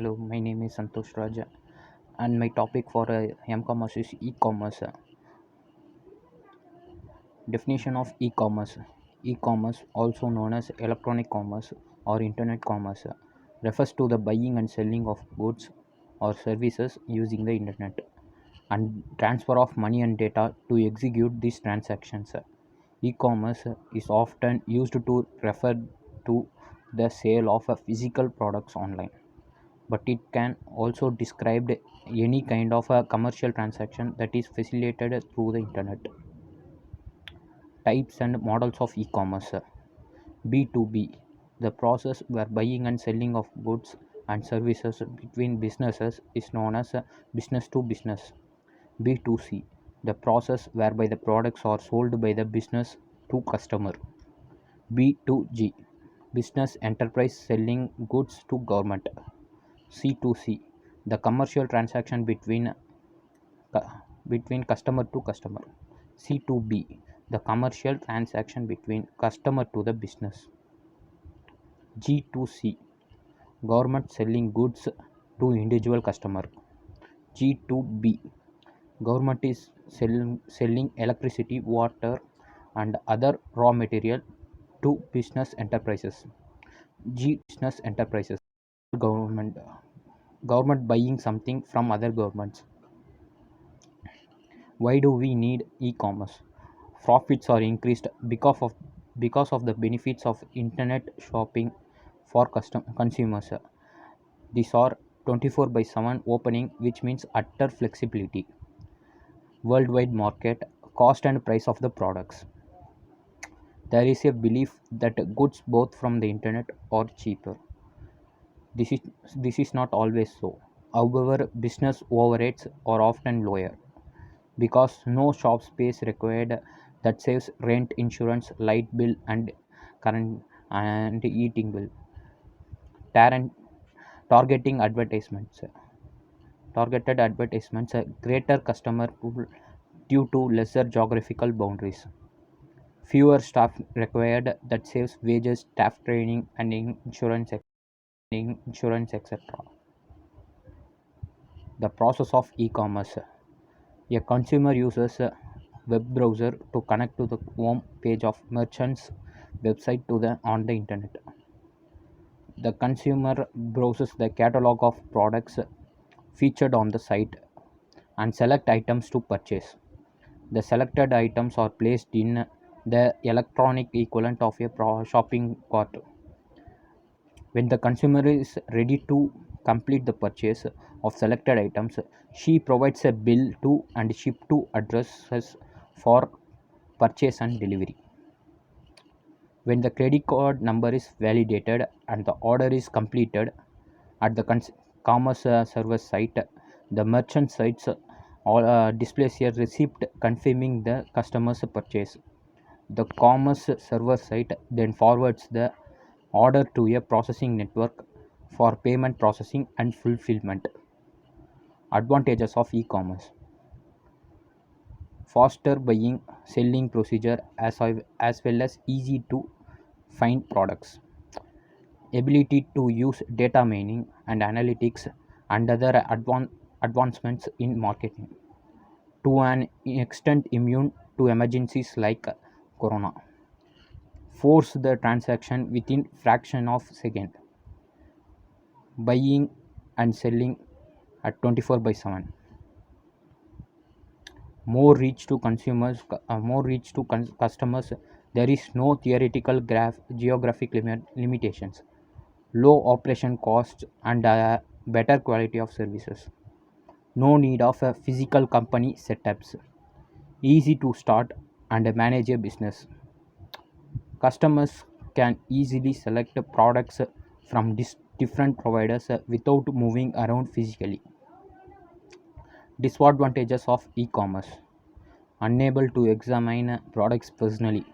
Hello, my name is Santosh Raja, and my topic for M-commerce is e-commerce. Definition of e-commerce: e-commerce, also known as electronic commerce or internet commerce, refers to the buying and selling of goods or services using the internet and transfer of money and data to execute these transactions. E-commerce is often used to refer to the sale of physical products online, but it can also describe any kind of a commercial transaction that is facilitated through the internet. Types and models of e-commerce: B2B, the process where buying and selling of goods and services between businesses is known as business to business. B2C, the process whereby the products are sold by the business to customer. B2G, business enterprise selling goods to government. C2C, the commercial transaction between customer to customer. C2B, the commercial transaction between customer to the business. G2C, government selling goods to individual customer. G2B, government is selling electricity, water, and other raw material to business enterprises. G business enterprises, government government buying something from other governments. Why do we need e-commerce? Profits are increased because of the benefits of internet shopping for consumers. These are 24 by 7 opening, which means utter flexibility, worldwide market, cost and price of the products. There is a belief that goods both from the internet are cheaper. This is not always so. However, business overheads are often lower because no shop space required, that saves rent, insurance, light bill, and current and eating bill. Tarrant, targeting advertisements. Targeted advertisements, a greater customer pool due to lesser geographical boundaries. Fewer staff required, that saves wages, staff training, and insurance, etc. The process of e-commerce: a consumer uses a web browser to connect to the home page of merchant's website on the internet. The consumer browses the catalog of products featured on the site and select items to purchase. The selected items are placed in the electronic equivalent of a shopping cart. When the consumer is ready to complete the purchase of selected items, she provides a bill to and ship to addresses for purchase and delivery. When the credit card number is validated and the order is completed at the commerce service site, the merchant sites displays a receipt confirming the customer's purchase. The commerce server site then forwards the order to a processing network for payment processing and fulfillment. Advantages of e-commerce: faster buying selling procedure as well as easy to find products. Ability to use data mining and analytics and other advancements in marketing. To an extent immune to emergencies like corona. Force the transaction within fraction of second. Buying and selling at 24 by 7. More reach to consumers, more reach to customers. There is no theoretical geographic limitations. Low operation costs and better quality of services. No need of a physical company setups. Easy to start and manage a business. Customers can easily select products from different providers without moving around physically. Disadvantages of e-commerce: unable to examine products personally.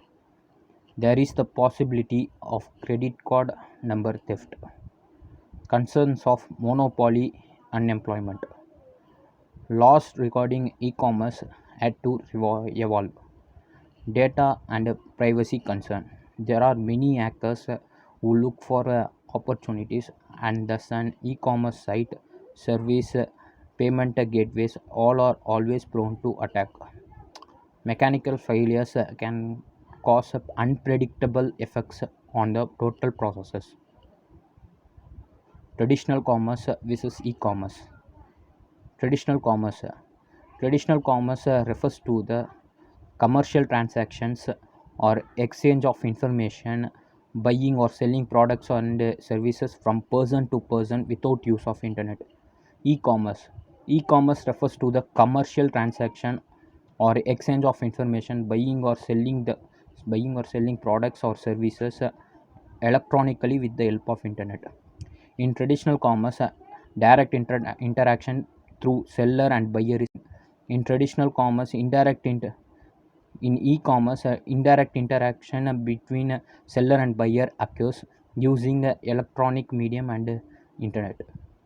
There is the possibility of credit card number theft. Concerns of monopoly, unemployment. Laws regarding e-commerce had to evolve. Data and privacy concern. There are many hackers who look for opportunities, and thus an e-commerce site, service, payment gateways, all are always prone to attack. Mechanical failures can cause unpredictable effects on the total processes. Traditional commerce versus e-commerce. Traditional commerce. Traditional commerce refers to the commercial transactions or exchange of information, buying or selling products and services from person to person without use of internet. E-commerce. E-commerce refers to the commercial transaction or exchange of information, buying or selling products or services electronically with the help of internet. In traditional commerce, direct interaction through seller and buyer is in traditional commerce in e-commerce, indirect interaction between seller and buyer occurs using electronic medium and internet.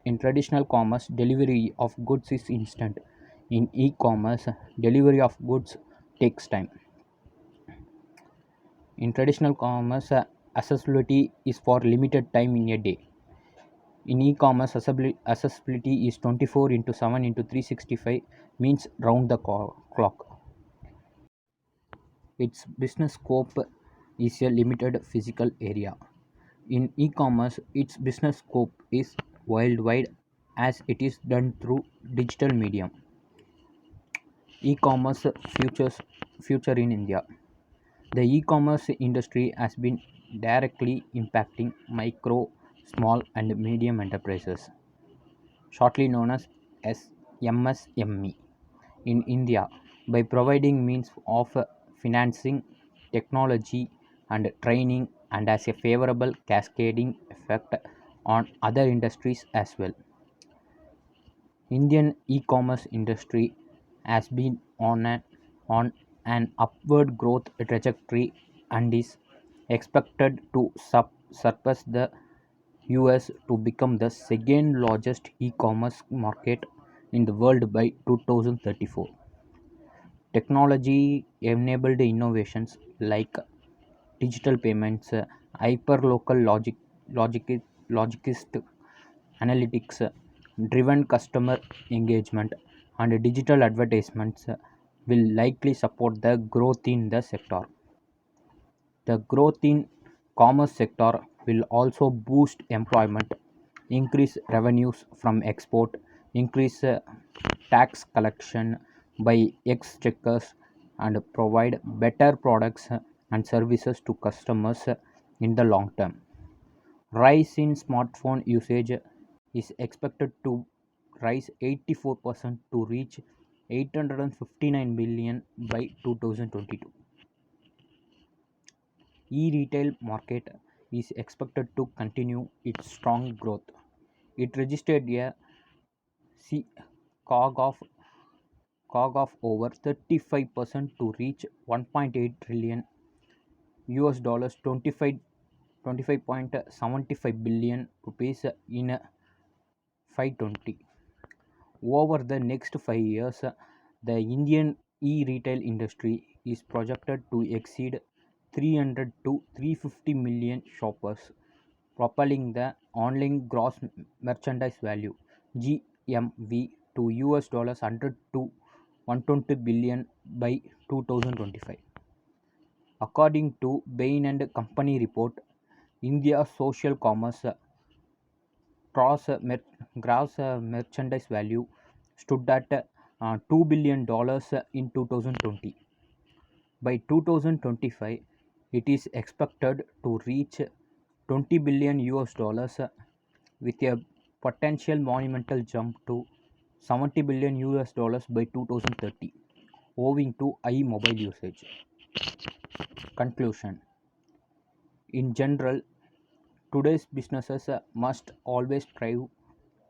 In traditional commerce, delivery of goods is instant. In e-commerce, delivery of goods takes time. In traditional commerce, accessibility is for limited time in a day. In e-commerce, accessibility is 24 into 7 into 365, means round the clock. Its business scope is a limited physical area. In e-commerce, its business scope is worldwide as it is done through digital medium. E-commerce future in India. The e-commerce industry has been directly impacting micro, small and medium enterprises, shortly known as MSME, in India by providing means of financing, technology, and training, and as a favorable cascading effect on other industries as well. Indian e-commerce industry has been on an upward growth trajectory and is expected to surpass the US to become the second largest e-commerce market in the world by 2034. Technology enabled innovations like digital payments, hyperlocal logist analytics, driven customer engagement, and digital advertisements will likely support the growth in the sector. The growth in commerce sector will also boost employment, increase revenues from export, increase tax collection by exchequers, and provide better products and services to customers in the long term. Rise in smartphone usage is expected to rise 84% to reach 859 billion by 2022. E-retail market is expected to continue its strong growth. It registered a C- COG of over 35% to reach 1.8 trillion US dollars 25.75 billion rupees in 520. Over the next 5 years, the Indian e-retail industry is projected to exceed 300 to 350 million shoppers, propelling the online gross merchandise value GMV to US dollars 100 to 120 billion by 2025. According to Bain and Company report, India's social commerce gross merchandise value stood at $2 billion in 2020. By 2025, it is expected to reach 20 billion US dollars with a potential monumental jump to 70 billion US dollars by 2030, owing to high mobile usage. Conclusion. In general, today's businesses must always strive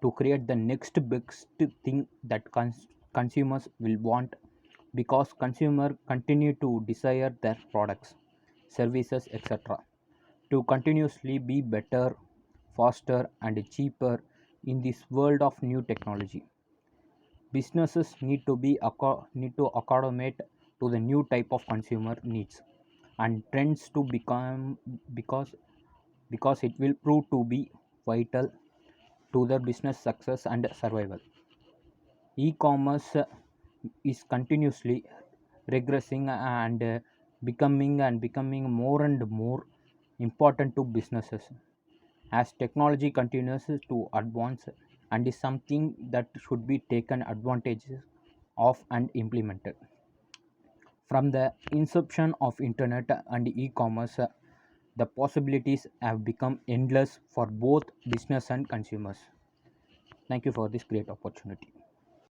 to create the next best thing that consumers will want, because consumers continue to desire their products, services, etc. to continuously be better, faster, and cheaper in this world of new technology. Businesses need to accommodate to the new type of consumer needs and trends to become because because it will prove to be vital to their business success and survival. E-commerce is continuously regressing and becoming more and more important to businesses as technology continues to advance, and is something that should be taken advantage of and implemented. From the inception of internet and e-commerce, the possibilities have become endless for both business and consumers. Thank you for this great opportunity.